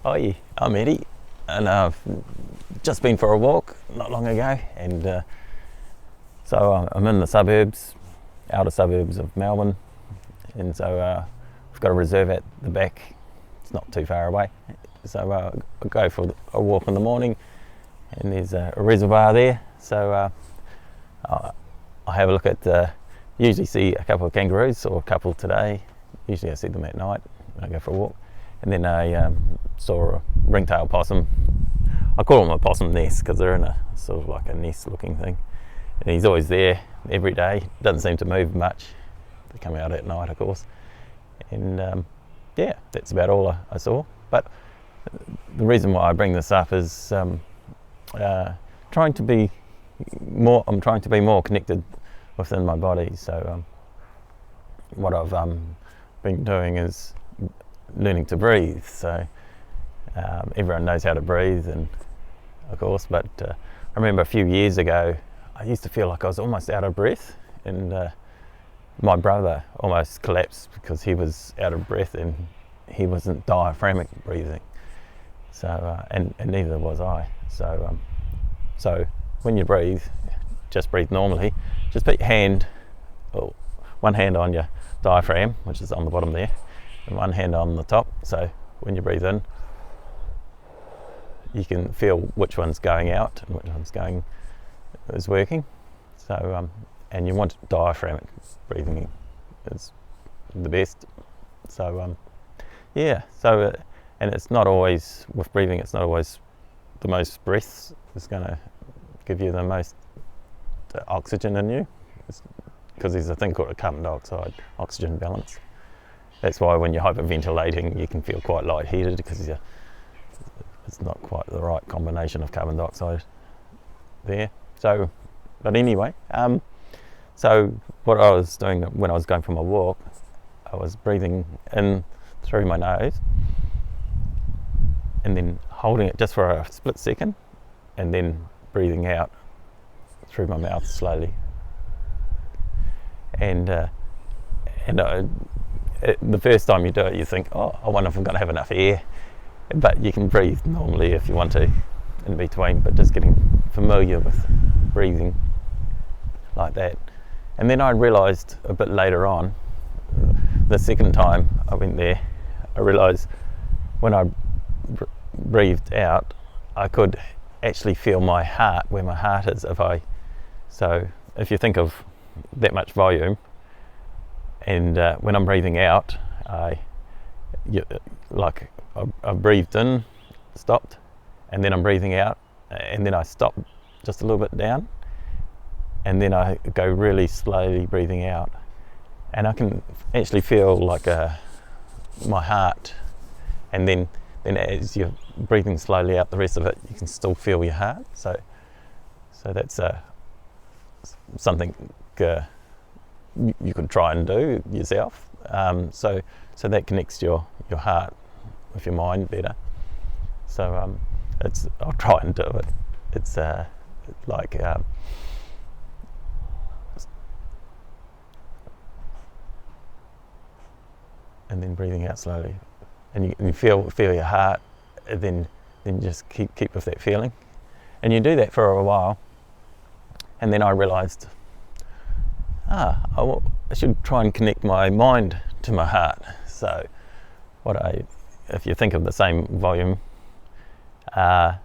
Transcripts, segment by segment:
Hi, I'm Eddie, and I've just been for a walk not long ago, and so I'm in the suburbs, outer suburbs of Melbourne, and so I've got a reserve at the back. It's not too far away, so I go for a walk in the morning, and there's a reservoir there, so I have a look at, usually see a couple of kangaroos, or a couple today. Usually I see them at night when I go for a walk. And then I saw a ringtail possum. I call them a possum nest because they're in a sort of like a nest looking thing. And he's always there every day. Doesn't seem to move much. They come out at night, of course. And yeah, that's about all I saw. But the reason why I bring this up is trying to be more connected within my body. So what I've been doing is learning to breathe. So everyone knows how to breathe, and of course, but I remember a few years ago I used to feel like I was almost out of breath, and my brother almost collapsed because he was out of breath and he wasn't diaphragmic breathing. So and neither was I. So so when you breathe, just breathe normally. Just put one hand on your diaphragm, which is on the bottom there, and one hand on the top. So when you breathe in, you can feel which one's going out and which one's is working. So and you want diaphragmic breathing is the best. So yeah. So and it's not always with breathing. It's not always the most breaths is going to give you the most oxygen in you, because there's a thing called a carbon dioxide oxygen balance. That's why when you're hyperventilating, you can feel quite lightheaded because it's not quite the right combination of carbon dioxide there. So, but anyway, so what I was doing when I was going for my walk, I was breathing in through my nose and then holding it just for a split second, and then breathing out through my mouth slowly. And the first time you do it, you think, oh, I wonder if I'm going to have enough air. But you can breathe normally if you want to in between, but just getting familiar with breathing like that. And then I realised a bit later on, the second time I went there, I realised when I breathed out, I could actually feel my heart, where my heart is. So if you think of that much volume, and when I'm breathing out, I breathed in, stopped, and then I'm breathing out, and then I stop just a little bit down, and then I go really slowly breathing out, and I can actually feel like my heart, and then as you're breathing slowly out the rest of it, you can still feel your heart. So that's something you could try and do yourself. So that connects your heart with your mind better. So I'll try and do it. It's like and then breathing out slowly, and you feel your heart, and then just keep with that feeling, and you do that for a while, and then I realised, I should try and connect my mind to my heart. So if you think of the same volume, and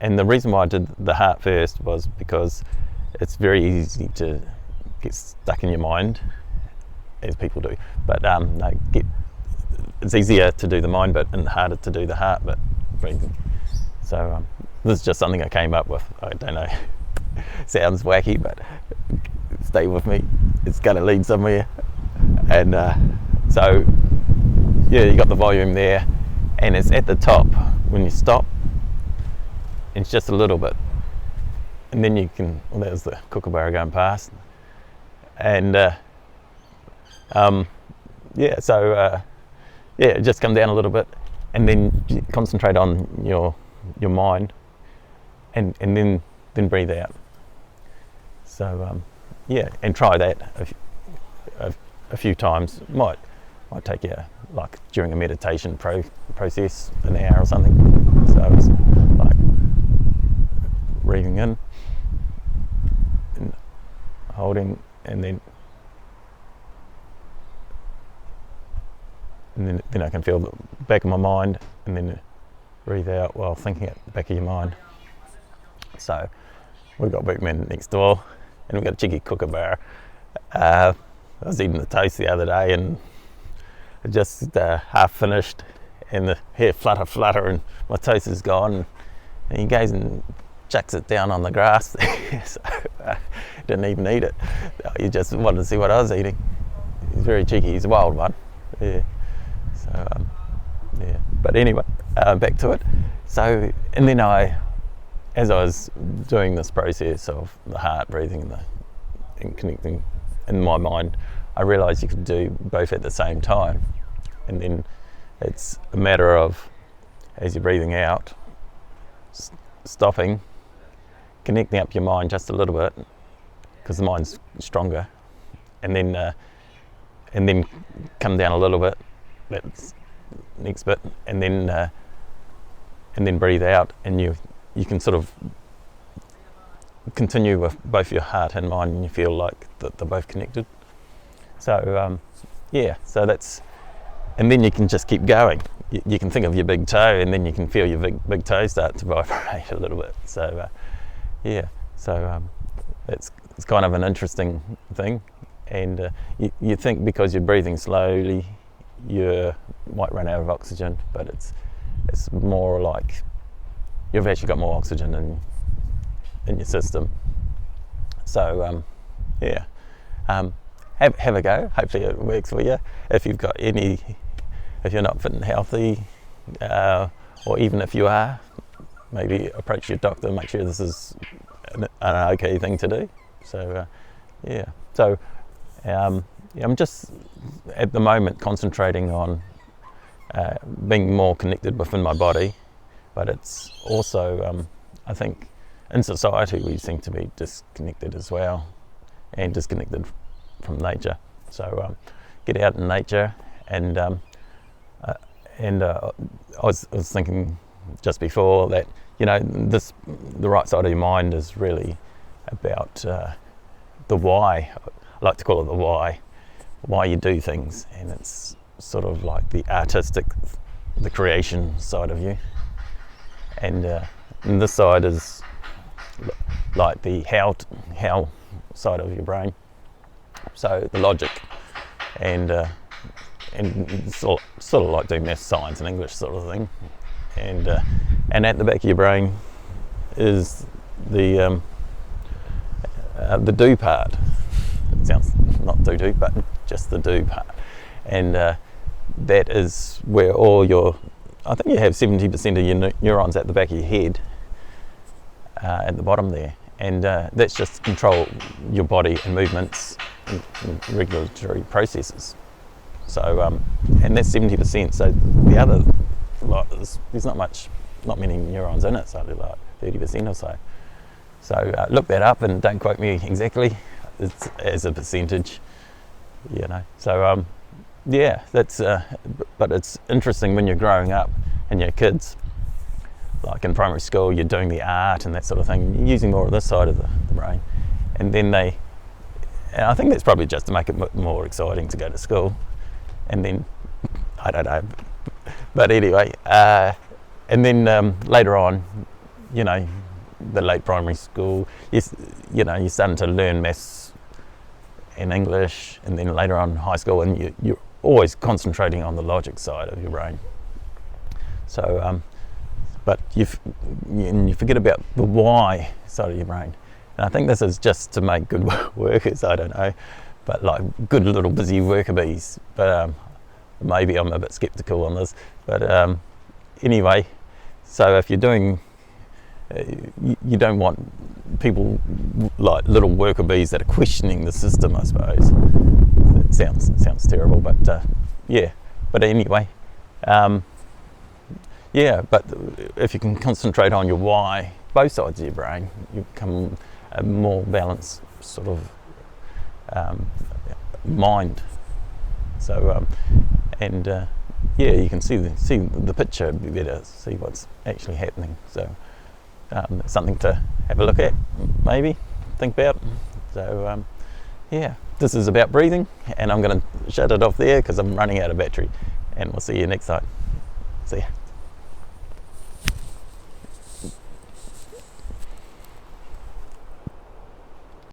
the reason why I did the heart first was because it's very easy to get stuck in your mind, as people do, but it's easier to do the mind bit and harder to do the heart bit breathing. So this is just something I came up with. I don't know, sounds wacky, but stay with me, it's going to lead somewhere. And so yeah, you got the volume there, and it's at the top when you stop, it's just a little bit, and then you can, well, there's the kookaburra going past, and just come down a little bit, and then concentrate on your mind, and then breathe out. So and try that a few times. Might might take you like during a meditation process an hour or something. So it's like breathing in and holding, and then I can feel the back of my mind, and then breathe out while thinking at the back of your mind. So we've got workmen next door, and we've got a cheeky kookaburra. I was eating the toast the other day, and just half finished, and the hair flutter, and my toast is gone, and he goes and chucks it down on the grass. So didn't even eat it. He just wanted to see what I was eating. He's very cheeky. He's a wild one. Yeah. So yeah. But anyway, back to it. So, and then as I was doing this process of the heart breathing and connecting in my mind, I realised you could do both at the same time. And then it's a matter of, as you're breathing out, stopping, connecting up your mind just a little bit, because the mind's stronger, and then come down a little bit. That's the next bit, and then breathe out, and you can sort of continue with both your heart and mind, and you feel like that they're both connected. So yeah, so that's, and then you can just keep going. You can think of your big toe, and then you can feel your big toe start to vibrate a little bit. So yeah, so it's kind of an interesting thing, and you think because you're breathing slowly, you might run out of oxygen, but it's more like you've actually got more oxygen in your system. So yeah, have a go. Hopefully it works for you. If you've got if you're not fit and healthy, or even if you are, maybe approach your doctor, make sure this is an okay thing to do. So yeah, so I'm just at the moment concentrating on being more connected within my body, but it's also I think in society we seem to be disconnected as well, and disconnected from nature. So get out in nature, and I was thinking just before that, you know, the right side of your mind is really about the why. I like to call it the why you do things, and it's sort of like the artistic, the creation side of you, and this side is like the how side of your brain. So the logic, and sort of like doing math, science and English sort of thing, and at the back of your brain is the do part. It sounds not do, but just the do part, and that is where all your, I think you have 70% of your neurons at the back of your head, at the bottom there, and that's just to control your body and movements and regulatory processes. So and that's 70%. So the other lot there's not many neurons in it, so like 30% or so. So look that up, and don't quote me exactly. It's as a percentage, you know. So yeah, that's but it's interesting when you're growing up and you're kids, like in primary school, you're doing the art and that sort of thing, you're using more of this side of the brain, and then and I think that's probably just to make it more exciting to go to school, and then I don't know, but anyway, and then later on, you know, the late primary school, you know, you're starting to learn maths and English, and then later on high school, and you're always concentrating on the logic side of your brain. So but you forget about the why side of your brain, and I think this is just to make good workers, I don't know, but like good little busy worker bees. But maybe I'm a bit skeptical on this, but anyway, so if you're doing, you don't want people like little worker bees that are questioning the system, I suppose. It sounds terrible, but yeah. But anyway, yeah. But if you can concentrate on your why, both sides of your brain, you become a more balanced sort of mind. So and yeah, you can see the picture better, see what's actually happening. So it's something to have a look at, maybe think about. So yeah, this is about breathing, and I'm going to shut it off there because I'm running out of battery, and we'll see you next time. See ya.